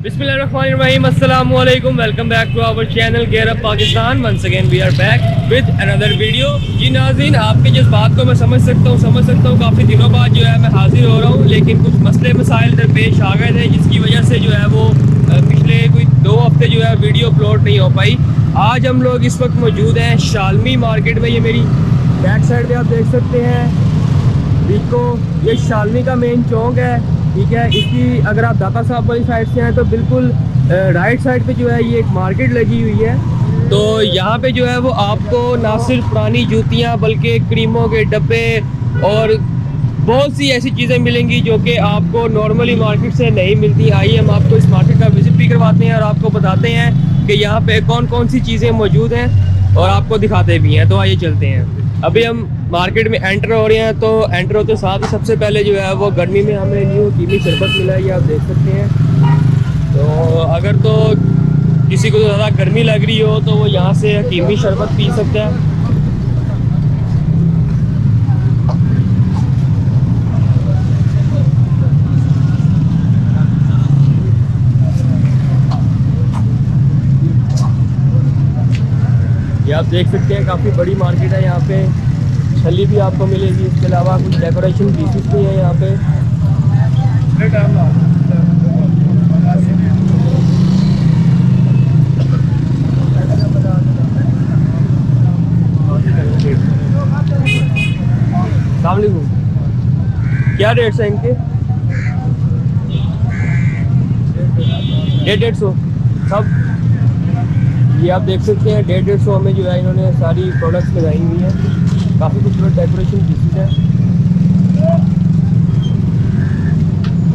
बिस्मिल्लाहिर्रहमानिर्रहीम, अस्सलाम वालेकुम। Welcome back to our channel gear up Pakistan. Once again we are back with another video. जी नाज़रीन, आपके जिस बात को मैं समझ सकता हूँ काफ़ी दिनों बाद जो है मैं हाजिर हो रहा हूँ, लेकिन कुछ मसले मसाइल दरपेश आ गए थे जिसकी वजह से जो है वो पिछले कोई 2 हफ्ते जो है वीडियो अपलोड नहीं हो पाई। आज हम लोग इस वक्त मौजूद हैं शालमी मार्केट में। ये मेरी बैक साइड पर आप देख सकते हैं देखो, ये शालमी का मेन चौक है, ठीक है। इसकी अगर आप दाता साहब वाली साइड से हैं तो बिल्कुल राइट साइड पे जो है ये एक मार्केट लगी हुई है। तो यहाँ पे जो है वो आपको ना सिर्फ पुरानी जूतियाँ बल्कि क्रीमों के डब्बे और बहुत सी ऐसी चीज़ें मिलेंगी जो कि आपको नॉर्मली मार्केट से नहीं मिलती। आइए हम आपको इस मार्केट का विजिट भी करवाते हैं और आपको बताते हैं कि यहाँ पे कौन कौन सी चीज़ें मौजूद हैं और आपको दिखाते भी हैं। तो आइए चलते हैं। अभी हम मार्केट में एंटर हो रहे हैं, तो एंटर होते साथ ही सबसे पहले जो है वो गर्मी में हमें न्यू कीवी शरबत मिला है, ये आप देख सकते हैं। तो अगर तो किसी को ज़्यादा गर्मी लग रही हो तो वो यहाँ से कीवी शरबत पी सकता है। ये आप देख सकते हैं काफ़ी बड़ी मार्केट है। यहाँ पे छली भी आपको मिलेगी, इसके अलावा कुछ डेकोरेशन पीसेस भी हैं यहाँ पे। अस्सलामुअलैकुम, क्या रेट्स हैं इनके? 150 सब। ये आप देख सकते हैं 150 में जो है इन्होंने सारी प्रोडक्ट्स लगाई हुई हैं। काफ़ी खूबसूरत डेकोरेशन पीसेस है।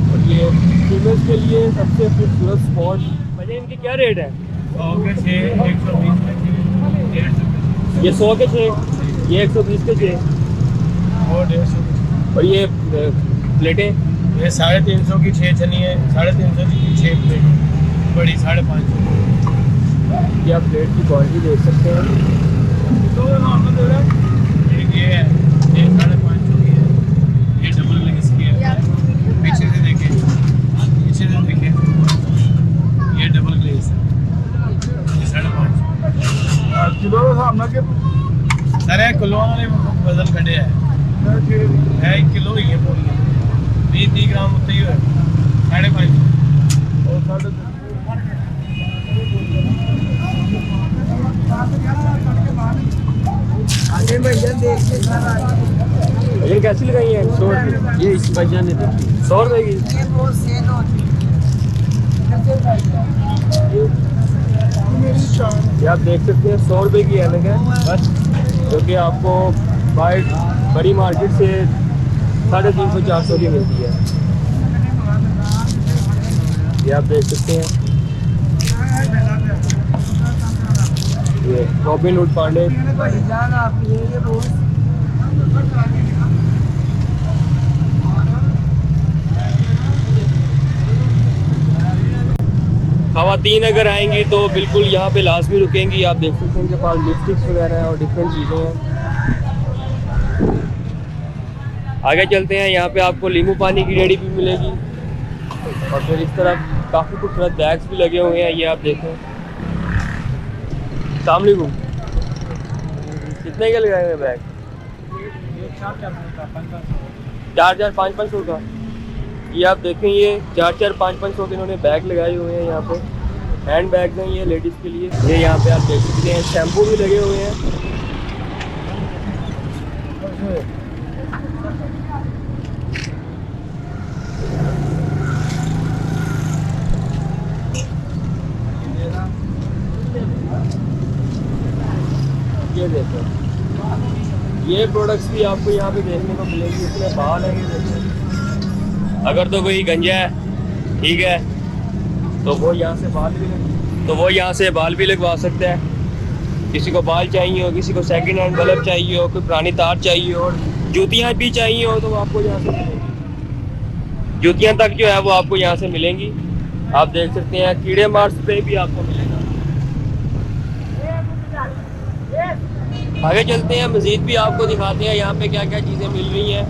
और ये फीमेल्स के लिए सबसे खूबसूरत स्पॉट। भैया इनके क्या रेट है? 100 के 6, 120 के 6, 150। ये 100 के 6, ये 120 के 6 और 150। और ये प्लेटें ये 350 की 6 छनी है, 350 की 6 प्लेट बड़ी, 550। ये आप प्लेट की क्वालिटी देख सकते हैं। एक ये है, ये 550 की है, ये डबल लेग की है। पीछे से देखें, ये डबल ग्लेस है, ये 550 किलो का सामना के सर है। किलो वाले वजन कटे है 1 किलो ही है पूरी, 20-30 ग्राम होते ही है 550 और 350। ये कैसी लगाई है? 100 ये इस वजह ने 100 रुपए की। ये आप देख सकते हैं 100 रुपए की ऐनक है बस, जो कि आपको बाहर बड़ी मार्केट से 350-400 की मिलती है। ये आप देख सकते हैं ये रॉबिन हुड पांडे। ख़वातीन अगर आएंगी तो बिल्कुल यहाँ पे लाजमी रुकेंगी। आप देख सकते हैं इनके पास लिपस्टिक्स वगैरह हैं और डिफरेंट चीज़ें हैं। आगे चलते हैं, यहाँ पे आपको नींबू पानी की रेडी भी मिलेगी और फिर इस तरफ काफ़ी खूबसूरत बैग्स भी लगे हुए हैं। ये आप देखें। अस्सलामुअलैकुम, कितने के लगाए हुए बैग? 4-4, 5-500 का। ये आप देखें, ये 4-4, 5-500 के इन्होंने बैग लगाए हुए हैं। यहाँ पे हैंड बैग हैं ये लेडीज़ के लिए। ये यहाँ पे आप देख सकते हैं शैम्पू भी लगे हुए हैं। ये देखो, ये प्रोडक्ट्स भी आपको यहाँ पे देखने को मिलेगी। इसमें बाल है, ये देखो। अगर तो कोई गंजा है, ठीक है, तो वो यहाँ से बाल भी लगवा सकता है। किसी को बाल चाहिए हो, किसी को सेकंड हैंड बल्ब चाहिए हो, कोई पुरानी तार चाहिए हो, जूतियाँ भी चाहिए हो, तो आपको यहाँ से मिलेंगी। जूतियाँ तक जो है वो आपको यहाँ से मिलेंगी। आप देख सकते हैं कीड़े मार स्प्रे भी आपको मिलेगा। आगे चलते हैं, मज़ीद भी आपको दिखाते हैं यहाँ पे क्या क्या चीज़ें मिल रही हैं।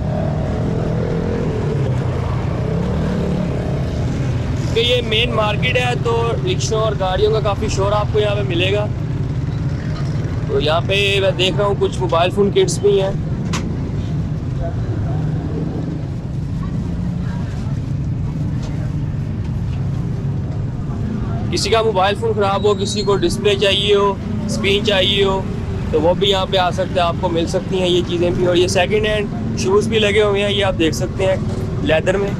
क्योंकि ये मेन मार्केट है तो रिक्शों और गाड़ियों का काफ़ी शोर आपको यहाँ पे मिलेगा। तो यहाँ पे मैं देख रहा हूँ कुछ मोबाइल फ़ोन किट्स भी हैं। किसी का मोबाइल फ़ोन ख़राब हो, किसी को डिस्प्ले चाहिए हो, स्क्रीन चाहिए हो, तो वो भी यहाँ पे आ सकते हैं, आपको मिल सकती हैं ये चीज़ें भी। और ये सेकंड हैंड शूज़ भी लगे हुए हैं, ये आप देख सकते हैं लेदर में।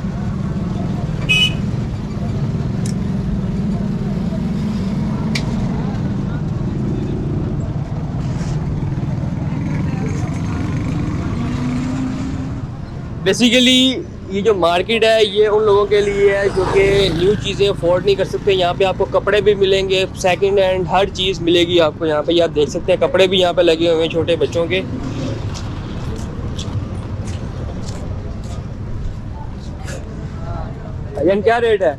बेसिकली ये जो मार्केट है ये उन लोगों के लिए है जो कि न्यू चीज़ें अफोर्ड नहीं कर सकते। यहाँ पे आपको कपड़े भी मिलेंगे, सेकंड हैंड हर चीज़ मिलेगी आपको यहाँ पे। ये आप देख सकते हैं कपड़े भी यहाँ पे लगे हुए हैं छोटे बच्चों के। अजन क्या रेट है?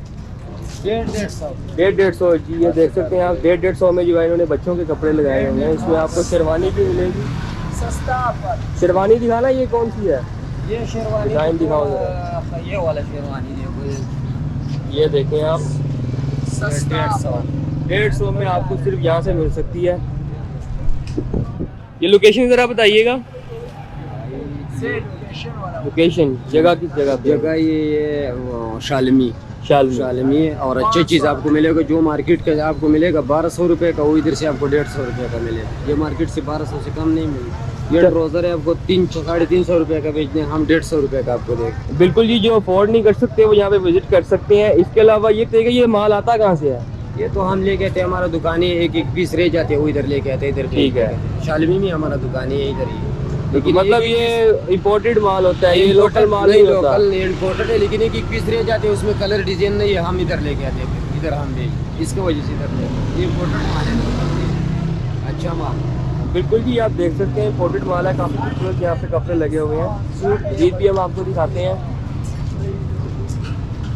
150 जी। ये देख सकते हैं आप 150 में जो है इन्होंने बच्चों के कपड़े लगाए हुए हैं। इसमें आपको शेरवानी भी मिलेगी। सस्ता शेरवानी दिखाना, ये कौन सी है? ये शेरवानी डिज़ाइन दिखाओ जरा। ये वाला शेरवानी देखो, ये देखें आप, सस्ता 150 में आपको सिर्फ यहाँ से मिल सकती है। ये लोकेशन ज़रा बताइएगा। लोकेशन जगह किस जगह पे? जगह ये शालमी शालमी। और अच्छी चीज़ आपको मिलेगा। जो मार्केट का आपको मिलेगा 1200 रुपये का, वो इधर से आपको 150 रुपये का मिलेगा। ये मार्केट से 1200 से कम नहीं मिलेगा। ये ट्राउजर है आपको 300 साढ़े 300 रुपये का बेचने, हम 150 रुपये का आपको देंगे। बिल्कुल जी, जो अफोर्ड नहीं कर सकते वो यहाँ पे विजिट कर सकते हैं। इसके अलावा ये बताइएगा ये माल आता कहाँ से है? ये तो हम लेके आते हैं, हमारा दुकान है, एक एक पीस रह जाते हैं, वो इधर लेके आते हैं, इधर ठीक है। शालमी में हमारा दुकान है इधर ही। लेकिन मतलब ये इम्पोर्टेड माल होता है, ये लोकल माल नहीं होता। लोकल इम्पोर्टेड है, लेकिन एक एक पीस रह जाते हैं, उसमें कलर डिजाइन नहीं है, हम इधर लेके आते हैं, इधर हम भेज, इसके वजह से इधर ले। ये इम्पोर्टेड माल है, अच्छा माल। बिल्कुल जी, आप देख सकते हैं इम्पोर्टेड माल है, काफ़ी खूबसूरत यहाँ पे कपड़े लगे हुए हैं। सूट जीत भी हम आपको दिखाते हैं,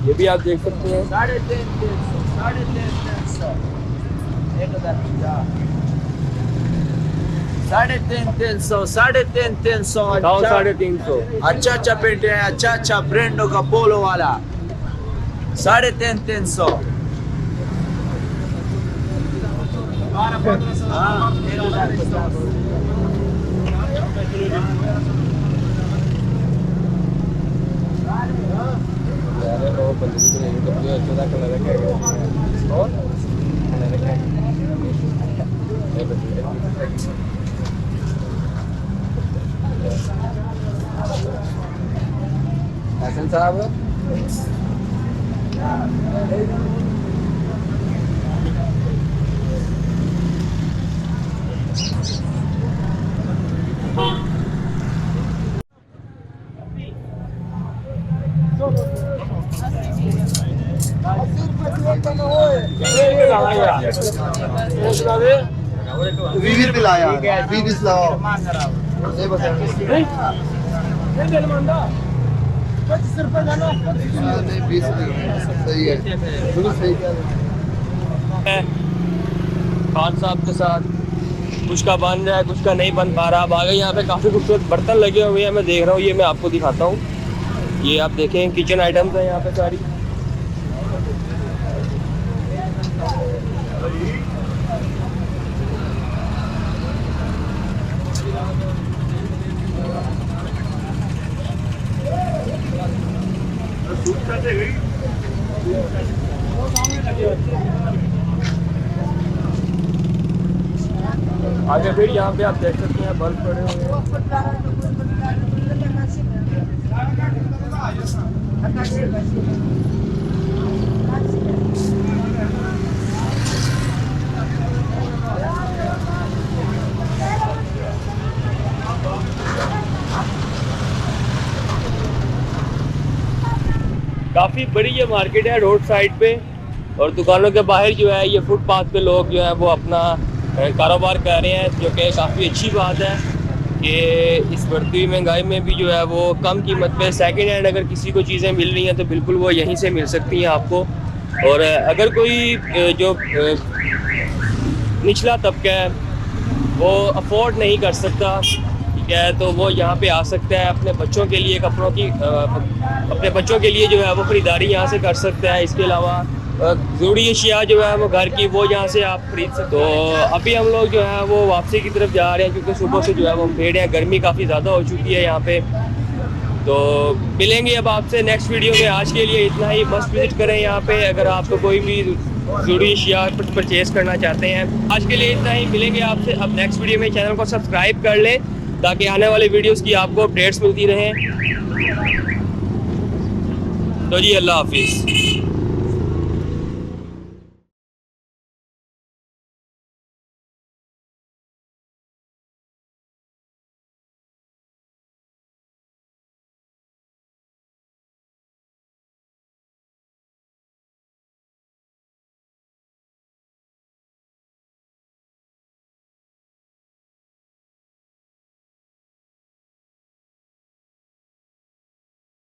ये भी आप देख सकते हैं। 350, 350, 350। अच्छा अच्छा पेंट है, अच्छा अच्छा ब्रांडों का पोलो वाला 350। हसन साहब, वीवीर भी लाया, वीवीर लाओ। नहीं बता। नहीं 20 सही है, सही है। खान साहब के साथ कुछ का बन रहा है, कुछ का नहीं बन पा रहा। अब आगे यहाँ पे काफ़ी खूबसूरत बर्तन लगे हुए हैं, मैं देख रहा हूँ, ये मैं आपको दिखाता हूँ। ये आप देखें किचन आइटम्स हैं यहाँ पे सारी। आगे फिर यहाँ पे आप देख सकते हैं बल्ब पड़े हुए हैं। काफ़ी बड़ी ये मार्केट है रोड साइड पे, और दुकानों के बाहर जो है ये फुटपाथ पे लोग जो है वो अपना कारोबार कर रहे हैं, जो कि काफ़ी अच्छी बात है कि इस बढ़ती हुई महंगाई में भी जो है वो कम कीमत पे सेकंड हैंड अगर किसी को चीज़ें मिल रही हैं तो बिल्कुल वो यहीं से मिल सकती हैं आपको। और अगर कोई जो निचला तबका है वो अफोर्ड नहीं कर सकता ठीक है, तो वो यहाँ पे आ सकता है अपने बच्चों के लिए कपड़ों की अपने बच्चों के लिए जो है वो ख़रीदारी यहाँ से कर सकता है। इसके अलावा ज़रूरी अशिया जो है वो घर की वो यहाँ से आप खरीद सकते हो। तो अभी हम लोग जो है वो वापसी की तरफ जा रहे हैं क्योंकि सुबह से जो है वो हम भेड़ हैं, गर्मी काफ़ी ज़्यादा हो चुकी है यहाँ पे। तो मिलेंगे अब आपसे नेक्स्ट वीडियो में। आज के लिए इतना ही, मस्ट विजिट करें यहाँ पे अगर आपको कोई भी ज़रूरी अशिया परचेज़ करना चाहते हैं। आज के लिए इतना ही, मिलेंगे आपसे अब नेक्स्ट वीडियो में। चैनल को सब्सक्राइब कर लें ताकि आने वाले वीडियोस की आपको अपडेट्स मिलती रहें। तो जी अल्लाह हाफिज़।